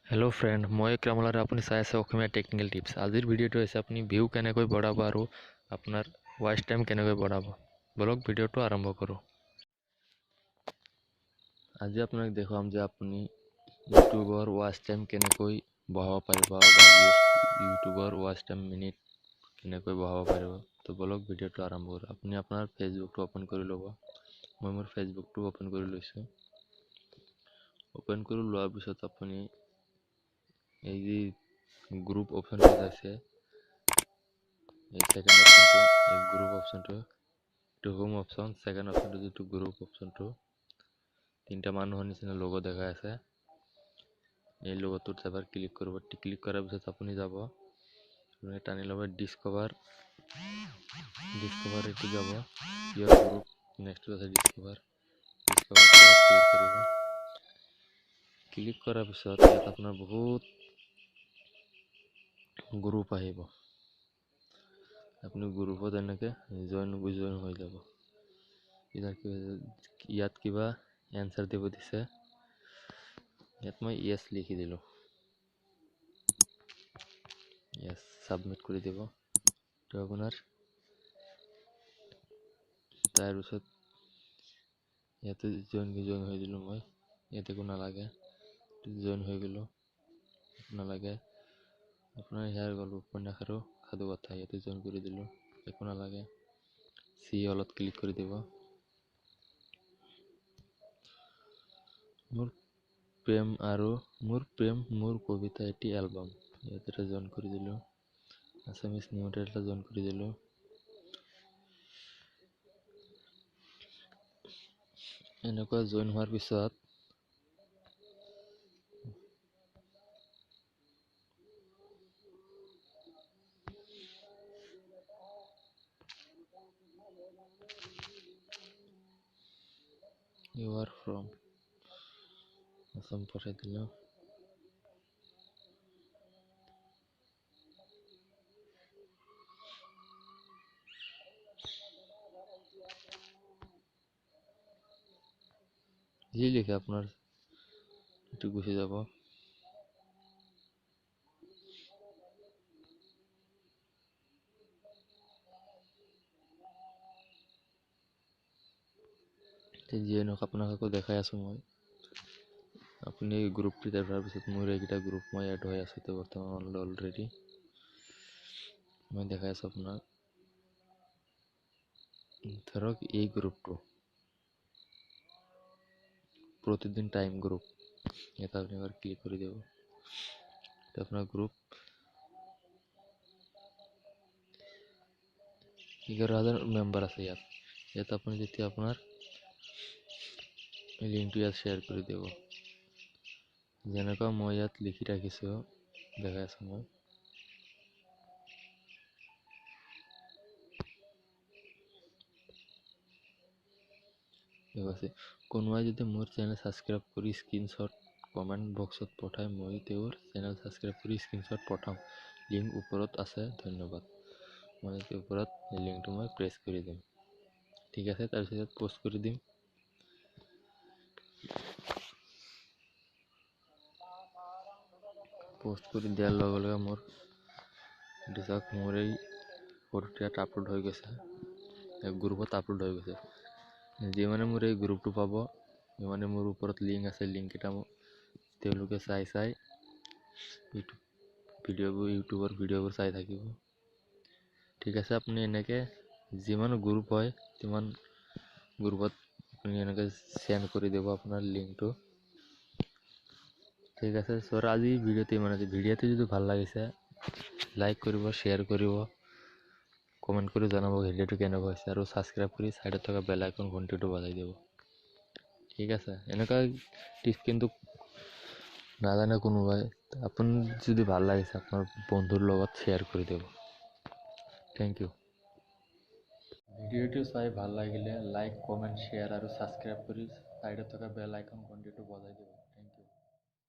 Hello friend, मैं क्रामलार अपनी चाই আছে অসমীয়া টেকনিক্যাল টিপস। আজিৰ ভিডিঅ'টো হৈছে আপুনি ভিউ কেনেকৈ বঢ়াব আৰু আপোনাৰ ওয়াচ টাইম কেনেকৈ বঢ়াব। বলক ভিডিঅ'টো আৰম্ভ কৰোঁ। আজি আপোনাক দেখুৱাম যে আপুনি ইউটিউবৰ ওয়াচ টাইম কেনেকৈ বঢ়াব পাৰিব বা ইউটিউবৰ ওয়াচ টাইম মিনিট কেনেকৈ বঢ়াব পাৰিব। তো বলক ভিডিঅ'টো আৰম্ভ কৰোঁ। আপুনি আপোনাৰ ফেচবুকটো ওপেন কৰি ল'ব। মই মোৰ ফেচবুকটো ওপেন কৰি লৈছোঁ। ওপেন কৰি লোৱাৰ পিছত আপুনি এই যে গ্রুপ অপশন আছে এই সেকেন্ড অপশনটো এই গ্রুপ অপশনটো টু হোম অপশন সেকেন্ড অপশনটো যেটো গ্রুপ অপশনটো তিনটা মানুহৰ নিচিনা লোগো দেখাই আছে এই লোগোটোত এবাৰ ক্লিক কৰিব ক্লিক কৰাৰ পিছত আপুনি যাব আপুনি টানি ল'ব ডিসকভাৰ এটো যাব ইয়ৰ গ্ৰুপ নেক্সট আছে ডিসকভাৰ ক্লিক কৰিব ক্লিক কৰাৰ পিছত ইয়াত আপোনাৰ বহুত গ্রুপ আহিব আপনি গ্রুপত এনেকে জয়েন হৈ যাব ইয়াত কিবা এনসার দিব দিছে ইয়াত মই ইয়েস লিখি দিলো ইয়েস সাবমিট কৰি দিব তো আপোনাৰ তাৰ পিছত ইয়াতে জয়েন হৈ দিলো মই ইয়াতে কোনো নালাগে জয়েন হৈ গলো নালাগে আপোনাৰ ইয়াৰ গল্প উপন্যাস আৰু সাধু কথা ইয়াতে জয়েন কৰি দিলো একো নালাগে সি অলপ ক্লিক কৰি দিব মোৰ প্ৰেম মোৰ কবিতা এটি এলবাম ইয়াতে জয়েন কৰি দিলো আসামিজ নিউটেল জয়েন কৰি দিলো এনেকুৱা জয়েন হোৱাৰ পিছত you are from Assam পঠাই দিলো যি লিখে আপোনাৰ এটো গুছি যাব যিয়ে নহওক আপোনাক দেখাই আছো মই আপুনি গ্ৰুপটি তাৰ পিছত মোৰ এইটা গ্ৰুপ মই এড হৈ আছে তো বৰ্তমান অলৰেডি মই দেখাই আছো আপোনাক ধৰক এই গ্ৰুপটো प्रतिदिन टाइम ग्रुप এটা আপনি এবার ক্লিক করে দেব তো আপনার গ্রুপ 11000 মেম্বার আছে ইয়াত আপনি যদি আপনার লিংকটো ইয়াত শেয়ার করে দেব যেনেকা মই ইয়াত লিখি রাখিছো দেখাই আছো মই কোনোবাই যদি মোৰ চেনেল সাবস্ক্ৰাইব কৰি স্ক্ৰিনশট কমেন্ট বক্সত পঠাই মই তেওঁৰ চেনেল সাবস্ক্ৰাইব কৰি স্ক্ৰিনশট পঠাম লিংক ওপৰত আছে ধন্যবাদ মই ওপৰত লিংকটো মই প্ৰেছ কৰি দিম ঠিক আছে তাৰ পিছত পোষ্ট কৰি দিম পোষ্ট কৰি দিয়াৰ লগে লগে মোৰ ডিসক মোৰ এই ফটোটা আপলোড হৈ গৈছে এক গ্ৰুপত আপলোড হৈ গৈছে যে মানে মোৰ এই গ্ৰুপটো পাব মানে মোৰ ওপৰত লিংক আছে লিংক এটা তেওঁলোকে চাই ইউটিউবৰ ভিডিঅ'বোৰ চাই থাকিব ঠিক আছে আপুনি এনেকে যিমান গ্ৰুপ হয় তিমান গ্ৰুপত আপুনি এনেকে শেয়াৰ কৰি দিব আপোনাৰ লিংকটো ঠিক আছে সৰ আজি ভিডিঅ'তে মানে ভিডিঅ'টো যদি ভাল লাগিছে লাইক কৰিব শেয়াৰ কৰিব কমেন্ট কৰি জনাব ভিডিঅ'টো কেনেকুৱা হৈছে আৰু সাবস্ক্ৰাইব কৰি সাইডত থকা বেল আইকন ঘণ্টিটো বজাই দিব ঠিক আছে এনেকা টিপস কিন্তু নাজানে কোনোবাই আপুনি যদি ভাল লাগিছে আপোনাৰ বন্ধুৰ লগত শেয়াৰ কৰি দিব থ্যাংক ইউ ভিডিঅ'টো চাই ভাল লাগিলে লাইক কমেন্ট শেয়ার আৰু সাবস্ক্ৰাইব কৰি সাইডত থকা বেল আইকন ঘণ্টিটো বজাই দিব